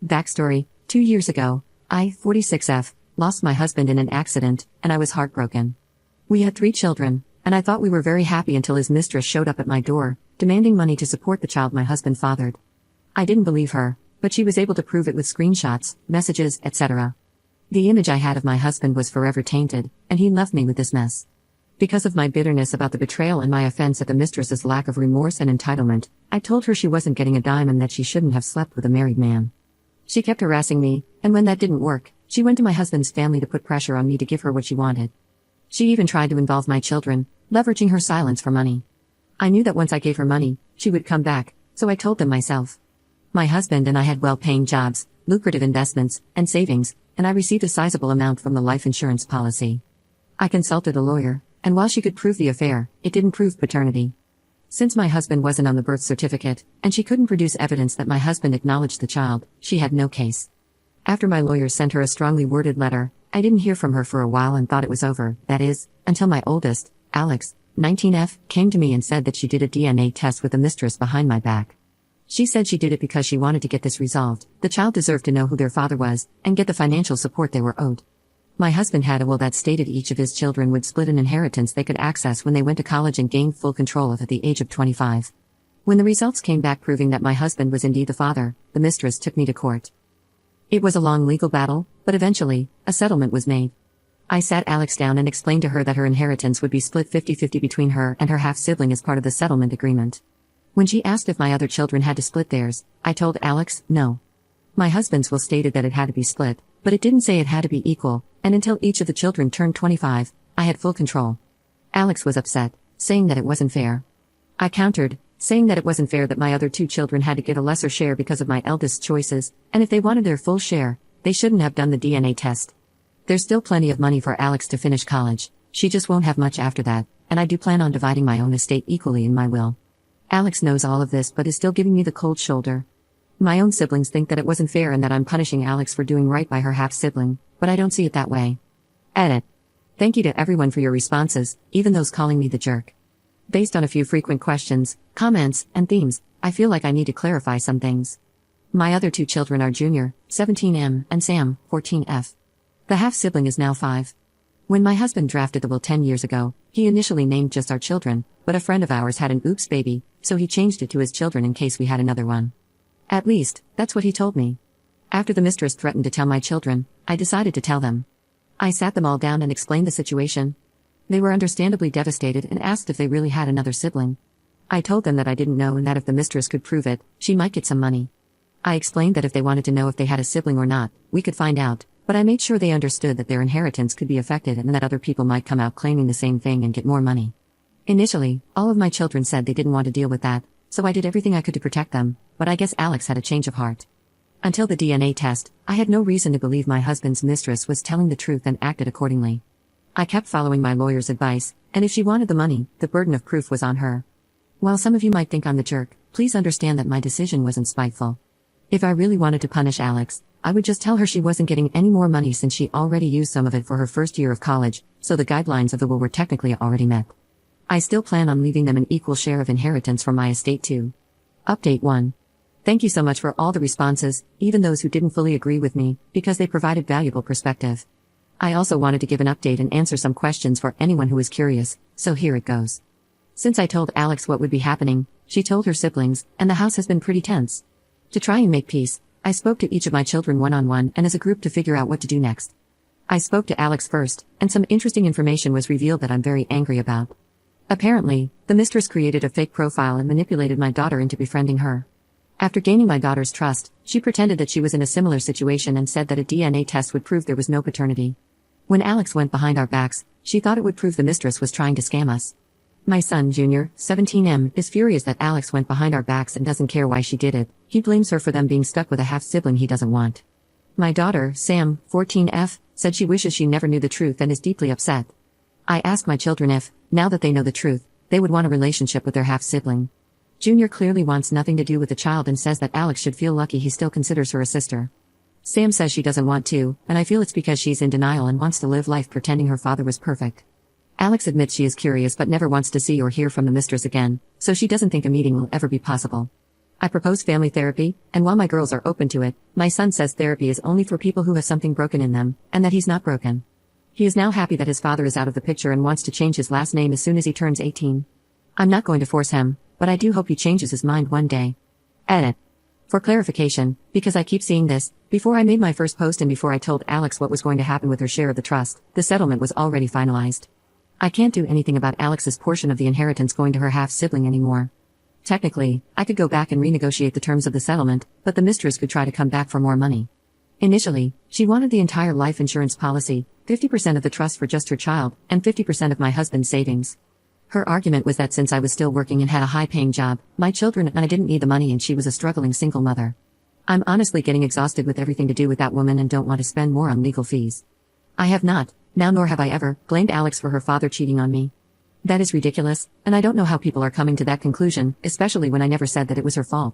Backstory: 2 years ago, I, 46F, lost my husband in an accident, and I was heartbroken. We had 3 children, and I thought we were very happy until his mistress showed up at my door, demanding money to support the child my husband fathered. I didn't believe her, but she was able to prove it with screenshots, messages, etc. The image I had of my husband was forever tainted, and he left me with this mess. Because of my bitterness about the betrayal and my offense at the mistress's lack of remorse and entitlement, I told her she wasn't getting a dime and that she shouldn't have slept with a married man. She kept harassing me, and when that didn't work, she went to my husband's family to put pressure on me to give her what she wanted. She even tried to involve my children, leveraging her silence for money. I knew that once I gave her money, she would come back, so I told them myself. My husband and I had well-paying jobs, lucrative investments, and savings, and I received a sizable amount from the life insurance policy. I consulted a lawyer, and while she could prove the affair, it didn't prove paternity. Since my husband wasn't on the birth certificate, and she couldn't produce evidence that my husband acknowledged the child, she had no case. After my lawyer sent her a strongly worded letter, I didn't hear from her for a while and thought it was over, that is, until my oldest, Alex, 19F, came to me and said that she did a DNA test with the mistress behind my back. She said she did it because she wanted to get this resolved. The child deserved to know who their father was, and get the financial support they were owed. My husband had a will that stated each of his children would split an inheritance they could access when they went to college and gained full control of at the age of 25. When the results came back proving that my husband was indeed the father, the mistress took me to court. It was a long legal battle, but eventually, a settlement was made. I sat Alex down and explained to her that her inheritance would be split 50-50 between her and her half-sibling as part of the settlement agreement. When she asked if my other children had to split theirs, I told Alex, no. My husband's will stated that it had to be split, but it didn't say it had to be equal, and until each of the children turned 25, I had full control. Alex was upset, saying that it wasn't fair. I countered, saying that it wasn't fair that my other 2 children had to get a lesser share because of my eldest's choices, and if they wanted their full share, they shouldn't have done the DNA test. There's still plenty of money for Alex to finish college, she just won't have much after that, and I do plan on dividing my own estate equally in my will. Alex knows all of this but is still giving me the cold shoulder. My own siblings think that it wasn't fair and that I'm punishing Alex for doing right by her half-sibling, but I don't see it that way. Edit. Thank you to everyone for your responses, even those calling me the jerk. Based on a few frequent questions, comments, and themes, I feel like I need to clarify some things. My other 2 children are Junior, 17M, and Sam, 14F. The half-sibling is now 5. When my husband drafted the will 10 years ago, he initially named just our children, but a friend of ours had an oops baby, so he changed it to his children in case we had another one. At least, that's what he told me. After the mistress threatened to tell my children, I decided to tell them. I sat them all down and explained the situation. They were understandably devastated and asked if they really had another sibling. I told them that I didn't know and that if the mistress could prove it, she might get some money. I explained that if they wanted to know if they had a sibling or not, we could find out, but I made sure they understood that their inheritance could be affected and that other people might come out claiming the same thing and get more money. Initially, all of my children said they didn't want to deal with that, so I did everything I could to protect them, but I guess Alex had a change of heart. Until the DNA test, I had no reason to believe my husband's mistress was telling the truth and acted accordingly. I kept following my lawyer's advice, and if she wanted the money, the burden of proof was on her. While some of you might think I'm the jerk, please understand that my decision wasn't spiteful. If I really wanted to punish Alex, I would just tell her she wasn't getting any more money since she already used some of it for her first year of college, so the guidelines of the will were technically already met. I still plan on leaving them an equal share of inheritance from my estate too. Update 1. Thank you so much for all the responses, even those who didn't fully agree with me, because they provided valuable perspective. I also wanted to give an update and answer some questions for anyone who is curious, so here it goes. Since I told Alex what would be happening, she told her siblings, and the house has been pretty tense. To try and make peace, I spoke to each of my children one-on-one and as a group to figure out what to do next. I spoke to Alex first, and some interesting information was revealed that I'm very angry about. Apparently, the mistress created a fake profile and manipulated my daughter into befriending her. After gaining my daughter's trust, she pretended that she was in a similar situation and said that a DNA test would prove there was no paternity. When Alex went behind our backs, she thought it would prove the mistress was trying to scam us. My son Junior, 17M, is furious that Alex went behind our backs and doesn't care why she did it. He blames her for them being stuck with a half-sibling he doesn't want. My daughter, Sam, 14F, said she wishes she never knew the truth and is deeply upset. I asked my children if, now that they know the truth, they would want a relationship with their half-sibling. Junior clearly wants nothing to do with the child and says that Alex should feel lucky he still considers her a sister. Sam says she doesn't want to, and I feel it's because she's in denial and wants to live life pretending her father was perfect. Alex admits she is curious but never wants to see or hear from the mistress again, so she doesn't think a meeting will ever be possible. I propose family therapy, and while my girls are open to it, my son says therapy is only for people who have something broken in them, and that he's not broken. He is now happy that his father is out of the picture and wants to change his last name as soon as he turns 18. I'm not going to force him, but I do hope he changes his mind one day. Edit. For clarification, because I keep seeing this, before I made my first post and before I told Alex what was going to happen with her share of the trust, the settlement was already finalized. I can't do anything about Alex's portion of the inheritance going to her half-sibling anymore. Technically, I could go back and renegotiate the terms of the settlement, but the mistress could try to come back for more money. Initially, she wanted the entire life insurance policy, 50% of the trust for just her child, and 50% of my husband's savings. Her argument was that since I was still working and had a high-paying job, my children and I didn't need the money and she was a struggling single mother. I'm honestly getting exhausted with everything to do with that woman and don't want to spend more on legal fees. I have not, now nor have I ever, blamed Alex for her father cheating on me. That is ridiculous, and I don't know how people are coming to that conclusion, especially when I never said that it was her fault.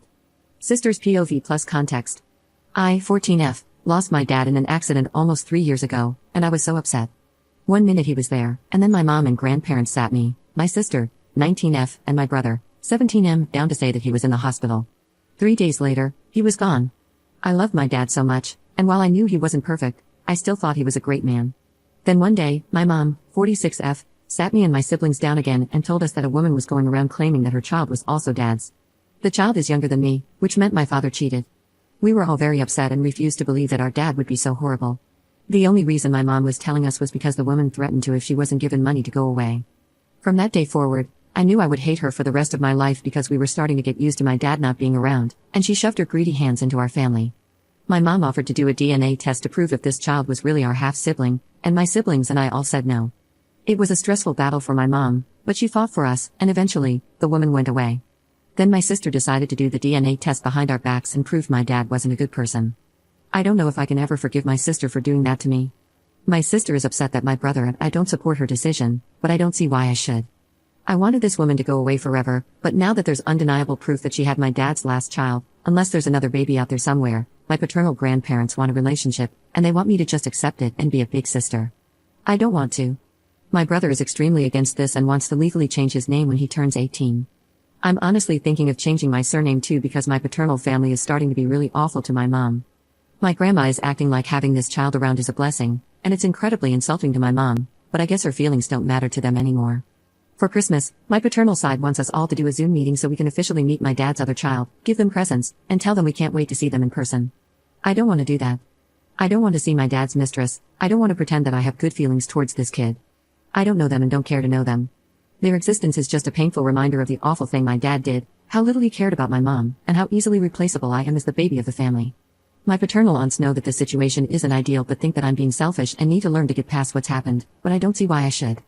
Sister's POV plus context. I, 14F, lost my dad in an accident almost 3 years ago, and I was so upset. 1 minute he was there, and then my mom and grandparents sat me, my sister, 19F, and my brother, 17M, down to say that he was in the hospital. 3 days later, he was gone. I loved my dad so much, and while I knew he wasn't perfect, I still thought he was a great man. Then one day, my mom, 46F, sat me and my siblings down again and told us that a woman was going around claiming that her child was also dad's. The child is younger than me, which meant my father cheated. We were all very upset and refused to believe that our dad would be so horrible. The only reason my mom was telling us was because the woman threatened to if she wasn't given money to go away. From that day forward, I knew I would hate her for the rest of my life because we were starting to get used to my dad not being around, and she shoved her greedy hands into our family. My mom offered to do a DNA test to prove if this child was really our half-sibling, and my siblings and I all said no. It was a stressful battle for my mom, but she fought for us, and eventually, the woman went away. Then my sister decided to do the DNA test behind our backs and proved my dad wasn't a good person. I don't know if I can ever forgive my sister for doing that to me. My sister is upset that my brother and I don't support her decision, but I don't see why I should. I wanted this woman to go away forever, but now that there's undeniable proof that she had my dad's last child, unless there's another baby out there somewhere, my paternal grandparents want a relationship, and they want me to just accept it and be a big sister. I don't want to. My brother is extremely against this and wants to legally change his name when he turns 18. I'm honestly thinking of changing my surname too because my paternal family is starting to be really awful to my mom. My grandma is acting like having this child around is a blessing, and it's incredibly insulting to my mom, but I guess her feelings don't matter to them anymore. For Christmas, my paternal side wants us all to do a Zoom meeting so we can officially meet my dad's other child, give them presents, and tell them we can't wait to see them in person. I don't want to do that. I don't want to see my dad's mistress. I don't want to pretend that I have good feelings towards this kid. I don't know them and don't care to know them. Their existence is just a painful reminder of the awful thing my dad did, how little he cared about my mom, and how easily replaceable I am as the baby of the family. My paternal aunts know that this situation isn't ideal but think that I'm being selfish and need to learn to get past what's happened, but I don't see why I should.